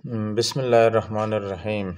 बिस्मिल्लाहिर्रहमानिर्रहीम।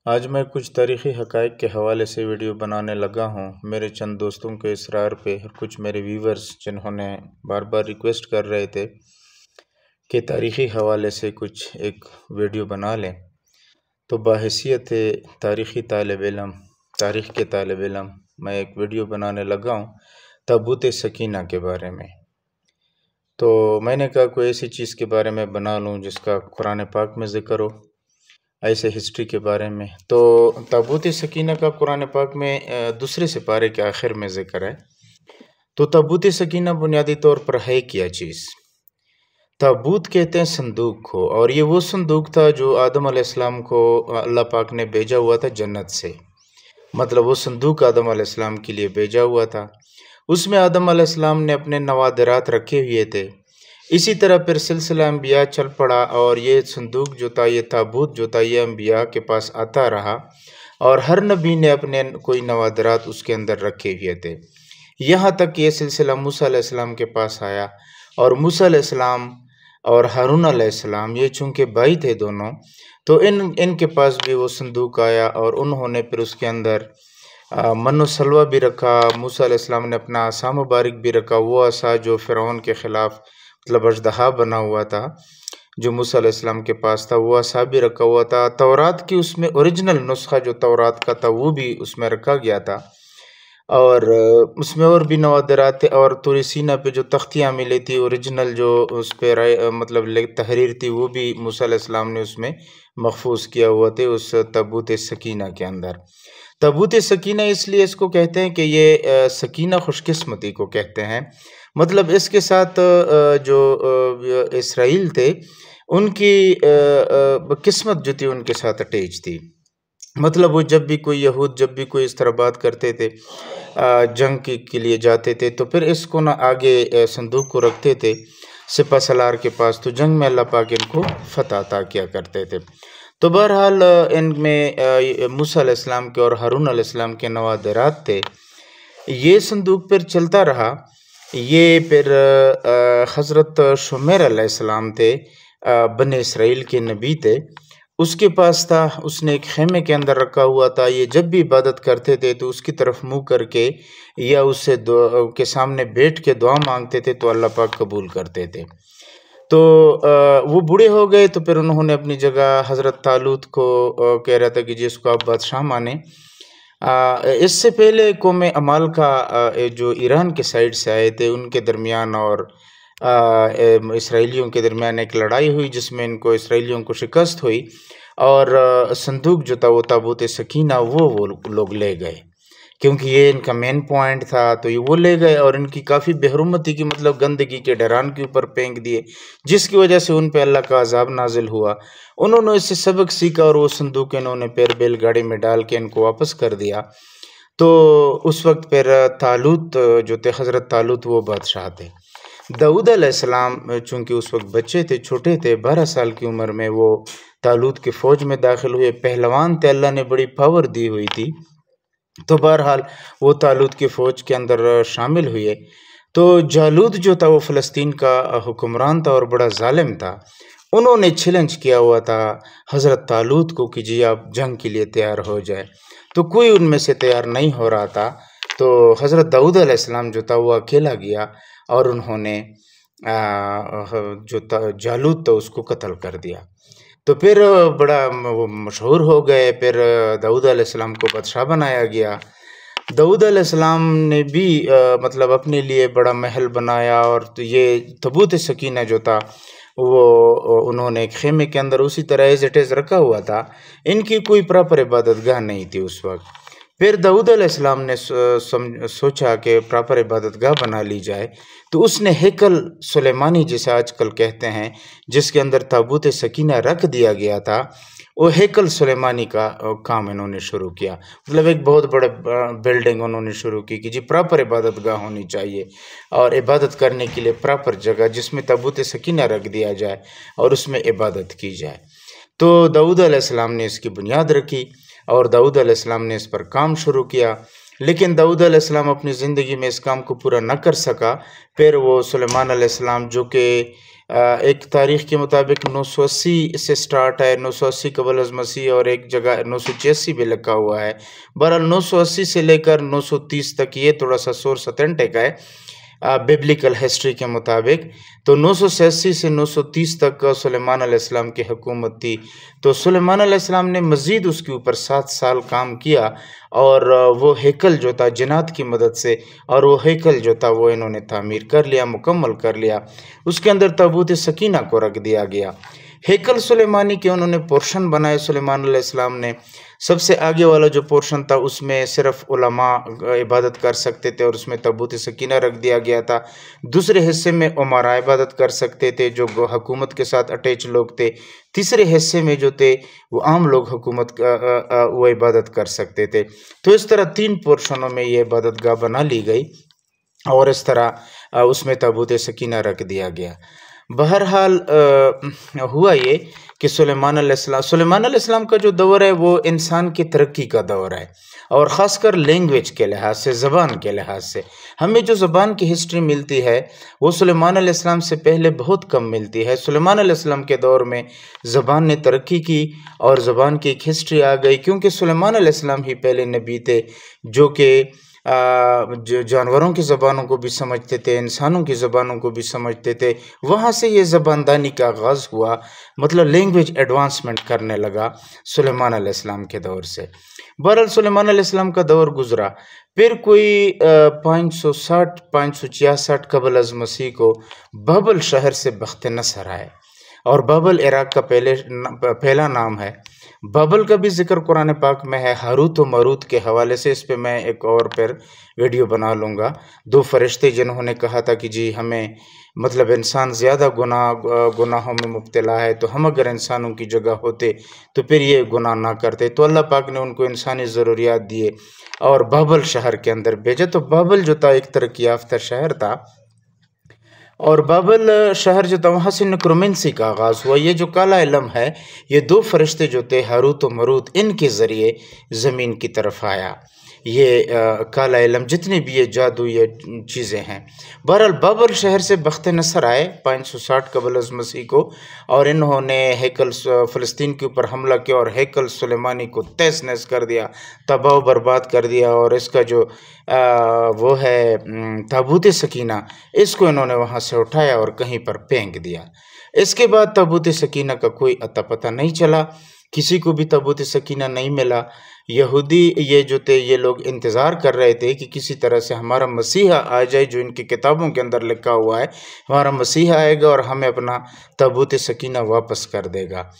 आज मैं कुछ तारीख़ी हक़ाइक़ के हवाले से वीडियो बनाने लगा हूँ। मेरे चंद दोस्तों के इसरार पे और कुछ मेरे व्यूवर्स जिन्होंने बार बार रिक्वेस्ट कर रहे थे कि तारीख़ी हवाले से कुछ एक वीडियो बना लें, तो बाहैसियत तारीख़ी तालिब इल्म, तारीख़ के तालिब इल्म मैं एक वीडियो बनाने लगा हूँ ताबूत सकीना के बारे में। तो मैंने कहा कोई ऐसी चीज़ के बारे में बना लूँ जिसका कुरान पाक में ज़िक्र हो, ऐसे हिस्ट्री के बारे में। तो ताबूत सकीना का कुरान पाक में दूसरे सिपारे के आखिर में ज़िक्र है। तो ताबूत सकीना बुनियादी तौर पर है क्या चीज़? ताबूत कहते हैं संदूक को, और ये वो संदूक था जो आदम अलैहिस्सलाम को अल्लाह पाक ने भेजा हुआ था जन्नत से। मतलब वो संदूक आदम अलैहिस्सलाम के लिए भेजा हुआ था। उसमें आदम अलैहिस्सलाम ने अपने नवादिरात रखे हुए थे। इसी तरह फिर सिलसिला अंबिया चल पड़ा और ये संदूक जो था, ये ताबूत जो था, ये अंबिया के पास आता रहा और हर नबी ने अपने कोई नवादिरात उसके अंदर रखे हुए थे। यहाँ तक ये सिलसिला मूसा अलैहिस्सलाम के पास आया और मूसा अलैहिस्सलाम और हारून अलैहिस्सलाम ये चूँकि भाई थे दोनों, तो इनके पास भी वो संदूक आया और उन्होंने फिर उसके अंदर मन्नो सलवा भी रखा। मूसा अलैहिस्सलाम ने अपना आसा मुबारक भी रखा, वो आसा जो फ़िरौन के ख़िलाफ़ मतलब अजदहा बना हुआ था, जो मूसा अलैहिस्सलाम के पास था, वो आसा भी रखा हुआ था। तौरात की उसमें ओरिजिनल नुस्खा जो तौरात का था वो भी उसमें रखा गया था और उसमें और भी नवादिरात थे। और तुर सीना पे जो तख्तियाँ मिली थी ओरिजिनल, जो उस पर मतलब तहरीर थी, वो भी मूसा अलैहिस्सलाम ने उसमें महफूज किया हुआ थे उस ताबूत सकीना के अंदर। ताबूत सकीना इसलिए इसको कहते हैं कि ये सकीना खुशकिस्मती को कहते हैं। मतलब इसके साथ जो इसराइल थे उनकी किस्मत जो थी उनके साथ अटैच थी। मतलब वो जब भी कोई यहूद जब भी कोई इस तरह बात करते थे, जंग के लिए जाते थे, तो फिर इसको ना आगे संदूक को रखते थे सिपा सलार के पास, तो जंग में अल्लाह पाक इनको फतह अता किया करते थे। तो बहरहाल इनमें मूसा अलैहिस्सलाम के और हारून अलैहिस्सलाम के नवादिरात थे। ये संदूक फिर चलता रहा। ये फिर हज़रत शुमैर अलैहिस्सलाम थे, बने इसराइल के नबी थे, उसके पास था। उसने एक खेमे के अंदर रखा हुआ था। ये जब भी इबादत करते थे तो उसकी तरफ मुँह करके या उससे के सामने बैठ के दुआ मांगते थे तो अल्लाह पाक कबूल करते थे। तो वो बूढ़े हो गए तो फिर उन्होंने अपनी जगह हज़रत तालूत को कह रहा था कि जी इसको आप बादशाह माने। इससे पहले कौम अमालका जो ईरान के साइड से आए थे उनके दरमियान और इसराइलियों के दरमियान एक लड़ाई हुई जिसमें इनको इसराइलियों को शिकस्त हुई और संदूक जो था वो ताबूत सकीना वो लोग ले गए, क्योंकि ये इनका मेन पॉइंट था। तो ये वो ले गए और इनकी काफ़ी बेहरुमती की मतलब गंदगी के डरान के ऊपर फेंक दिए, जिसकी वजह से उन पे अल्लाह का अजाब नाजिल हुआ। उन्होंने इससे सबक सीखा और वो संदूक इन्होंने फिर बैलगाड़ी में डाल के इनको वापस कर दिया। तो उस वक्त फिर तालूत जो थे, हज़रत तालूत वो बादशाह थे। दाऊद अलैहिस्सलाम चूँकि उस वक्त बच्चे थे, छोटे थे, 12 साल की उम्र में वो तालूत की फ़ौज में दाखिल हुए। पहलवान थे, अल्लाह ने बड़ी पावर दी हुई थी। तो बहरहाल वो तालूत की फ़ौज के अंदर शामिल हुए। तो जालूद जो था वो फ़लस्तीन का हुक्मरान था और बड़ा ज़ालिम था। उन्होंने चैलेंज किया हुआ था हज़रत तालूत को कि जी आप जंग के लिए तैयार हो जाए, तो कोई उनमें से तैयार नहीं हो रहा था। तो हज़रत दाऊद अलैहिस्सलाम जो था वो अकेला गया और उन्होंने जो जालूत था उसको कत्ल कर दिया। तो फिर बड़ा वो मशहूर हो गए। फिर दाऊद अलैहिस्सलाम को बादशाह बनाया गया। दाऊद अलैहिस्सलाम ने भी मतलब अपने लिए बड़ा महल बनाया और तो ये ताबूत सकीना जो था वो उन्होंने एक खेमे के अंदर उसी तरह एज इट इज़ रखा हुआ था। इनकी कोई प्रॉपर इबादतगाह नहीं थी उस वक्त। फिर दाऊद अलैहिस्सलाम ने सोचा कि प्रॉपर इबादतगाह बना ली जाए, तो उसने हैकल सुलेमानी जिसे आजकल कहते हैं, जिसके अंदर ताबूत सकीना रख दिया गया था, वो हैकल सुलेमानी का काम इन्होंने शुरू किया। मतलब एक बहुत बड़े बिल्डिंग उन्होंने शुरू की कि जी प्रॉपर इबादतगाह होनी चाहिए और इबादत करने के लिए प्रॉपर जगह जिसमें ताबूत सकीना रख दिया जाए और उसमें इबादत की जाए। तो दाऊद अलैहिस्सलाम ने इसकी बुनियाद रखी और दाऊद अलैहिस्सलाम ने इस पर काम शुरू किया, लेकिन दाऊद अलैहिस्सलाम अपनी ज़िंदगी में इस काम को पूरा न कर सका। फिर वो सुलेमान अलैहिस्सलाम जो कि एक तारीख के मुताबिक 980 से स्टार्ट है, 980 कबल अज़ मसीह, और एक जगह 986 भी लिखा हुआ है। बहरहाल 980 से लेकर 930 तक ये थोड़ा सा सोर्स ऑथेंटिक है बिब्लिकल हिस्ट्री के मुताबिक। तो 986 से 930 तक सुलेमान अलैहिस्सलाम की हुकूमत थी। तो सुलेमान अलैहिस्सलाम ने मज़ीद उसके ऊपर 7 साल काम किया, और वो हैकल जो था जिन्नात की मदद से, और वो हैकल जो था वो इन्होंने तामीर कर लिया, मुकम्मल कर लिया। उसके अंदर ताबूत सकीना को रख दिया गया। हैकल सुलेमानी के उन्होंने पोर्शन बनाए सुलेमान अलैहिस्सलाम ने। सबसे आगे वाला जो पोर्शन था उसमें सिर्फ उलमा इबादत कर सकते थे, और उसमें ताबूत सकीना रख दिया गया था। दूसरे हिस्से में उमरा इबादत कर सकते थे, जो हुकूमत के साथ अटैच लोग थे। तीसरे हिस्से में जो थे वो आम लोग हुकूमत वो इबादत कर सकते थे। तो इस तरह 3 पोर्शनों में ये इबादत गाह बना ली गई, और इस तरह उसमें ताबूत सकीना रख दिया गया। बहरहाल हुआ ये कि सुलेमान अलैहिस्सलाम का जो दौर है वो इंसान की तरक्की का दौर है, और ख़ासकर लैंग्वेज के लिहाज से, ज़बान के लिहाज से। हमें जो ज़बान की हिस्ट्री मिलती है वो सुलेमान अलैहिस्सलाम से पहले बहुत कम मिलती है। सुलेमान अलैहिस्सलाम के दौर में ज़बान ने तरक्की की, और ज़बान की एक हिस्ट्री आ गई, क्योंकि सुलेमान अलैहिस्सलाम ही पहले नबी थे जो कि जो जानवरों की ज़बानों को भी समझते थे, इंसानों की ज़बानों को भी समझते थे। वहाँ से ये ज़बानदानी का आगाज़ हुआ, मतलब लैंग्वेज एडवांसमेंट करने लगा सुलेमान अलैहिस्सलाम के दौर से। बहरहाल सुलेमान अलैहिस्सलाम का दौर गुजरा। फिर कोई 560-566 कबल अज़ मसीह को बाबल शहर से बख्त नसर आए, और बाबल इराक़ का पहला नाम है। बाबल का भी जिक्र कुरान पाक में है, हारूत और मारूत के हवाले से। इस पे मैं एक और फिर वीडियो बना लूँगा। 2 फरिश्ते जिन्होंने कहा था कि जी हमें, मतलब इंसान ज़्यादा गुनाहों में मुब्तला है, तो हम अगर इंसानों की जगह होते तो फिर ये गुनाह ना करते। तो अल्लाह पाक ने उनको इंसानी ज़रूरियात दिए और बाबल शहर के अंदर भेजा। तो बाबल जो था एक तरक्की याफ्ता शहर था, और बाबल शहर जो था वहाँ से नेक्रोमेंसी का आगाज़ हुआ। ये जो काला इलम है, ये 2 फरिश्ते जो थे हारूत और मारूत, इनके ज़रिए ज़मीन की तरफ आया। ये काला इलम, जितने भी ये जादू, ये चीज़ें हैं। बहरहाल बाबर शहर से बख्त नसर आए 560 कबल अज़ मसीह को, और इन्होंने हैकल फ़लस्तीन के ऊपर हमला किया, और हैकल सुलेमानी को तहस नहस कर दिया, तबाह बर्बाद कर दिया। और इसका जो वो है ताबूत सकीना, इसको इन्होंने वहाँ से उठाया और कहीं पर फेंक दिया। इसके बाद ताबूत सकीना का कोई अता पता नहीं चला, किसी को भी ताबूत सकीना नहीं मिला। यहूदी ये जो थे, ये लोग इंतज़ार कर रहे थे कि किसी तरह से हमारा मसीहा आ जाए, जो इनकी किताबों के अंदर लिखा हुआ है, हमारा मसीहा आएगा और हमें अपना ताबूत सकीना वापस कर देगा।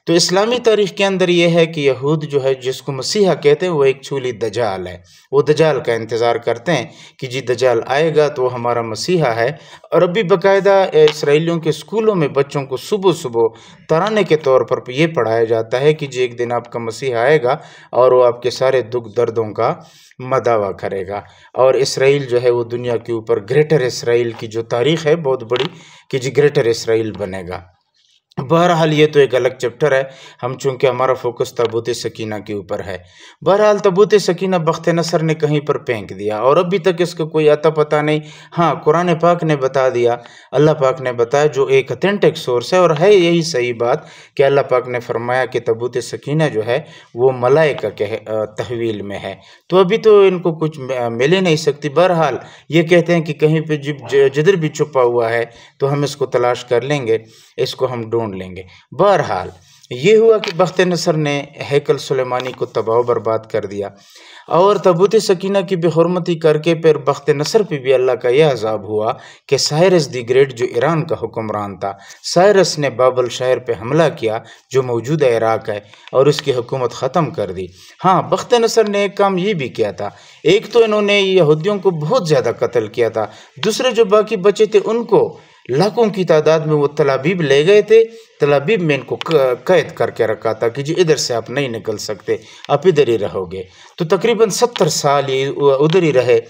तो इस्लामी तारीख़ के अंदर ये है कि यहूद जो है, जिसको मसीहा कहते हैं, वो एक छूली दजाल है। वो दजाल का इंतज़ार करते हैं कि जी दजाल आएगा तो हमारा मसीहा है। और अभी बाकायदा इसराइलियों के स्कूलों में बच्चों को सुबह सुबह तराने के तौर पर ये पढ़ाया जाता है कि जी एक दिन आपका मसीहा आएगा और वो आपके सारे दुख दर्दों का मदावा करेगा। और इसराइल जो है वो दुनिया के ऊपर ग्रेटर इसराइल की जो तारीख़ है बहुत बड़ी, कि जी ग्रेटर इसराइल बनेगा। बहरहाल ये तो एक अलग चैप्टर है, हम चूँकि हमारा फोकस ताबूत सकीना के ऊपर है। बहरहाल ताबूत सकीना बख्त नसर ने कहीं पर फेंक दिया, और अभी तक इसका कोई अता पता नहीं। हाँ, कुरान पाक ने बता दिया, अल्लाह पाक ने बताया, जो एक ऑथेंटिक सोर्स है, और है यही सही बात कि अल्लाह पाक ने फरमाया कि ताबूत सकीना जो है वो मलाइका के तहवील में है। तो अभी तो इनको कुछ मिल ही नहीं सकती। बहरहाल ये कहते हैं कि कहीं पर जिधर भी छुपा हुआ है तो हम इसको तलाश कर लेंगे, इसको हम ढूंढ लेंगे। बहरहाल ये हुआ कि बख्त नसर ने हैकल सुलेमानी को तबाह बर्बाद कर दिया, और ताबूत सकीना की बेहुरमती करके फिर बख्त नसर पे भी अल्लाह का यह अज़ाब हुआ कि साइरस दी ग्रेट, जो ईरान का हुक्मरान था, साइरस ने बाबल शहर पे हमला किया जो मौजूदा इराक़ है, और उसकी हुकूमत ख़त्म कर दी। हाँ, बख्त नसर ने एक काम ये भी किया था, एक तो इन्होंने यहूदियों को बहुत ज़्यादा कत्ल किया था, दूसरे जो बाकी बचे थे उनको लाखों की तादाद में वो तलाबीब ले गए थे। तलाबीब में इनको कैद करके रखा था कि जी इधर से आप नहीं निकल सकते, आप इधर ही रहोगे। तो तकरीबन 70 साल ये उधर ही रहे।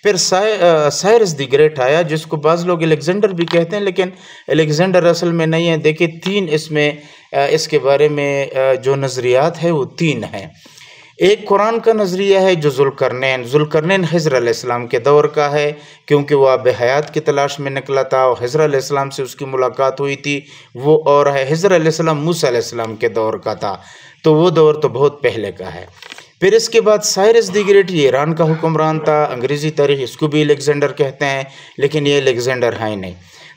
फिर साइरस दी ग्रेट आया, जिसको बाज़ लोग अलेक्जेंडर भी कहते हैं, लेकिन अलेक्जेंडर असल में नहीं है। देखिए 3 इसमें इसके बारे में जो नज़रियात है वो 3 हैं। एक कुरान का नज़रिया है जो ज़ुल्करनैन खिज़र अलैहिस्सलाम के दौर का है, क्योंकि वो आब हयात की तलाश में निकला था और खिज़र अलैहिस्सलाम से उसकी मुलाकात हुई थी। वो और है खिज़र अलैहिस्सलाम मूसा अलैहिस्सलाम के दौर का था, तो वो दौर तो बहुत पहले का है। फिर इसके बाद साइरस द ग्रेट, ये ईरान का हुक्मरान था। अंग्रेज़ी तारीख इसको भी अलेक्जेंडर कहते हैं, लेकिन ये अलेक्जेंडर है नहीं।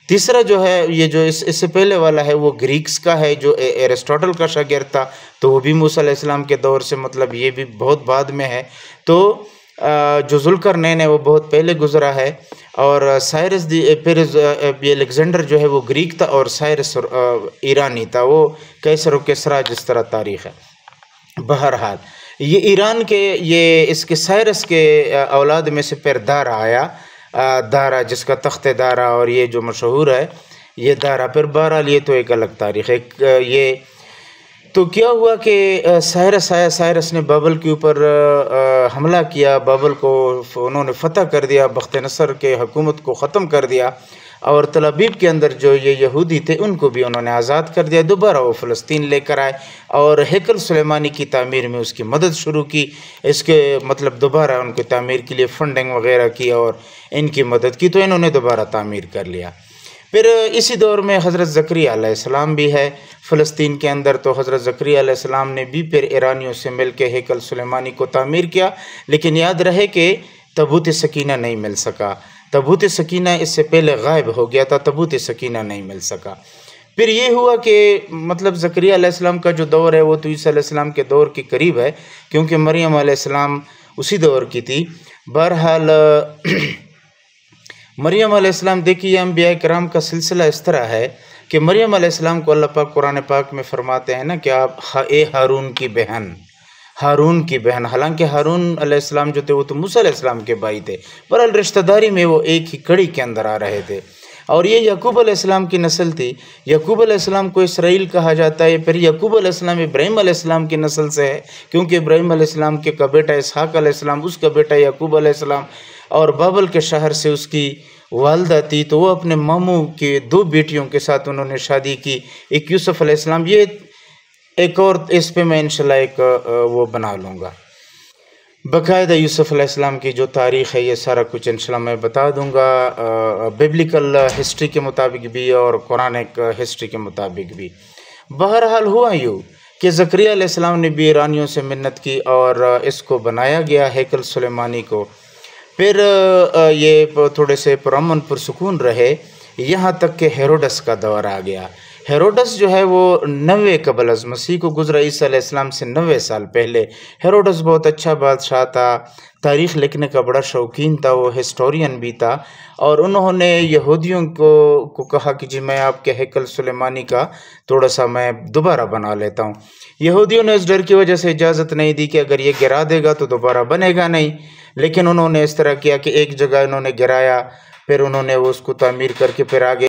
तीसरा जो है, ये जो इससे पहले वाला है, वो ग्रीक्स का है, जो एरिस्टोटल का शागिर्द था, तो वो भी मूसा अलैहिस्सलाम के दौर से, मतलब ये भी बहुत बाद में है। तो जो ज़ुल्करनैन है वो बहुत पहले गुजरा है। और साइरस फिर ये अलेक्जेंडर जो है वो ग्रीक था, और साइरस ईरानी था, वो कैसर व किस्रा जिस तरह तारीख़ है। बहरहाल ये ईरान के, ये इसके साइरस के औलाद में से फिर दारा आया, दारा जिसका तख्त दारा, और ये जो मशहूर है ये दारा। फिर बहरहाल ये तो एक अलग तारीख़ है। ये तो क्या हुआ कि साइरस आया, साइरस ने बाबल के ऊपर हमला किया, बाबल को उन्होंने फ़तह कर दिया, बख्त नसर के हुकूमत को ख़त्म कर दिया, और तल अबीब के अंदर जो ये यहूदी थे उनको भी उन्होंने आज़ाद कर दिया। दोबारा वो फ़लस्तीन लेकर आए और हैकल सुलेमानी की तामीर में उसकी मदद शुरू की। इसके मतलब दोबारा उनकी तामीर के लिए फ़ंडिंग वग़ैरह की और इनकी मदद की, तो इन्होंने दोबारा तामीर कर लिया। फिर इसी दौर में हज़रत ज़करिया अलैहिस्सलाम भी है फ़लस्तीन के अंदर, तो हज़रत ज़करिया अलैहिस्सलाम ने भी फिर ईरानियों से मिल के हैकल सुलेमानी को तामीर किया। लेकिन याद रहे कि तबूत सकीना नहीं मिल सका, तबूत सकीना इससे पहले गायब हो गया था, तबूत सकीना नहीं मिल सका। फिर ये हुआ कि मतलब ज़करिया अलैहिस्सलाम का जो दौर है वो तो ईसा अलैहिस्सलाम के दौर के करीब है, क्योंकि मरियम अलैहिस्सलाम उसी दौर की थी। बहरहाल मरियम अलैहिस्सलाम, देखिए अंबिया किराम का सिलसिला इस तरह है कि मरियम अलैहिस्सलाम को अल्लाह पाक कुरान पाक में फरमाते हैं ना कि आप हारून की बहन, हारून की बहन। हालांकि हारून अलैहिस्सलाम जो थे वो तो मूसा अलैहिस्सलाम के भाई थे, बहरहाल रिश्तेदारी में वो एक ही कड़ी के अंदर आ रहे थे। और ये याकूब अलैहिस्सलाम की नस्ल थी। याकूब अलैहिस्सलाम को इसराइल कहा जाता है। फिर याकूब अलैहिस्सलाम इब्राहीम अलैहिस्सलाम की नस्ल से है, क्योंकि इब्राहीम अलैहिस्सलाम के का बेटा इसहाक अलैहिस्सलाम, उसका बेटा याकूब अलैहिस्सलाम, और बाबल के शहर से उसकी वालदा थी, तो वो अपने मामू के 2 बेटियों के साथ उन्होंने शादी की। एक यूसुफ अलैहिस्सलाम, ये एक और इस पे मैं इंशाल्लाह एक वो बना लूँगा बाकायदा। यूसुफ अलैहिस्सलाम की जो तारीख़ है ये सारा कुछ इंशाल्लाह मैं बता दूँगा, बिब्लिकल हिस्ट्री के मुताबिक भी और कुरानिक हिस्ट्री के मुताबिक भी। बहरहाल हुआ यूँ कि ज़करिया अलैहिस्सलाम ने भी ईरानियों से मिन्नत की और इसको बनाया गया हैकल सुलेमानी को। फिर ये थोड़े से पुरअमन पुरसुकून रहे, यहाँ तक कि हेरोडस का दौर आ गया। हेरोडस जो है वो 90 क़बल अज़ मसीह को गुज़रा, ईसा अलैहिस्सलाम से 90 साल पहले। हेरोडस बहुत अच्छा बादशाह था, तारीख़ लिखने का बड़ा शौकीन था, वो हिस्टोरियन भी था। और उन्होंने यहूदियों को कहा कि जी मैं आपके हैकल सुलेमानी का थोड़ा सा मैं दोबारा बना लेता हूँ। यहूदियों ने इस डर की वजह से इजाज़त नहीं दी कि अगर ये गिरा देगा तो दोबारा बनेगा नहीं। लेकिन उन्होंने इस तरह किया कि एक जगह इन्होंने गिराया, फिर उन्होंने उसको तामीर करके फिर आगे